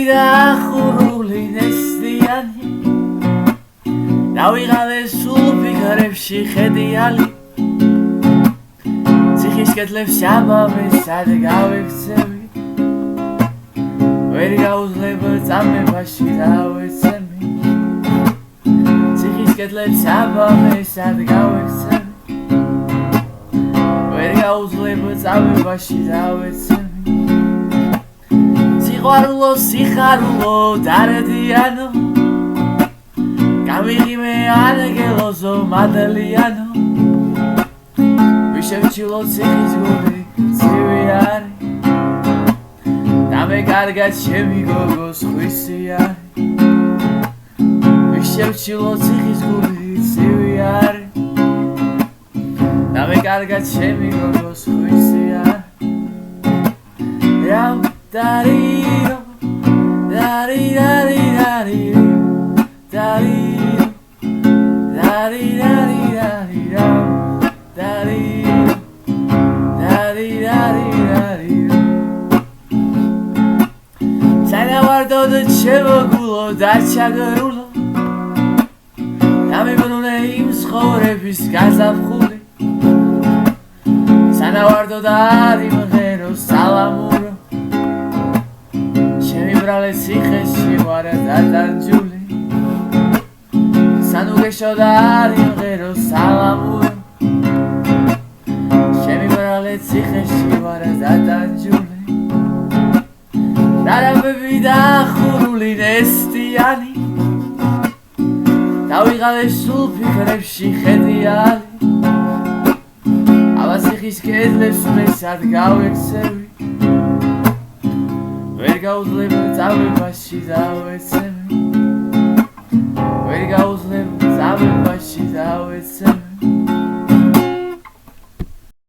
დახურული ნესტიანი დავიღალე სულ ფიქრებში ხედიალი ციხის კედლებს ამავე სად გავექცევი ვერ გაუძლებ წამებაში დავეცემი ციხის კედლებს ამავე სად გავექცევი ვერ გაუძლებ წამებაში დავეცემი სიყვარულო სიხარულო დარდიანო გამიღიმე ანგელოზო მადლიანო ვიშევჩილო ციხის გული ცივი არი და მე კარგად ჩემი გოგოს ხვისი არი ვიშევჩილო ციხის გული ცივი არი და მე კარგად ჩემი გოგოს ხვისი არი რაუ Dariro, dariro, dariro, dariro, dariro, dariro, dariro. Sana guardo de chevo gulo da chagarulo. Nami bunune im schore bis gazaf khule. Sana guardo da rimero salamuro. Brale ციხეში ვარ დადანჯული სანუგეშო და არიმღერო სალამურო ჩემი ბრალე ციხეში ვარ დადანჯული დარაბები დახურული ნესტიანი დავიღალე სულ ფიქრებში ხედიალი აბა ციხის კედლებს მე სად გავექცევი ვერ გაუძლებ წამებაში დავეცემი ვერ გაუძლებ წამებაში დავეცემი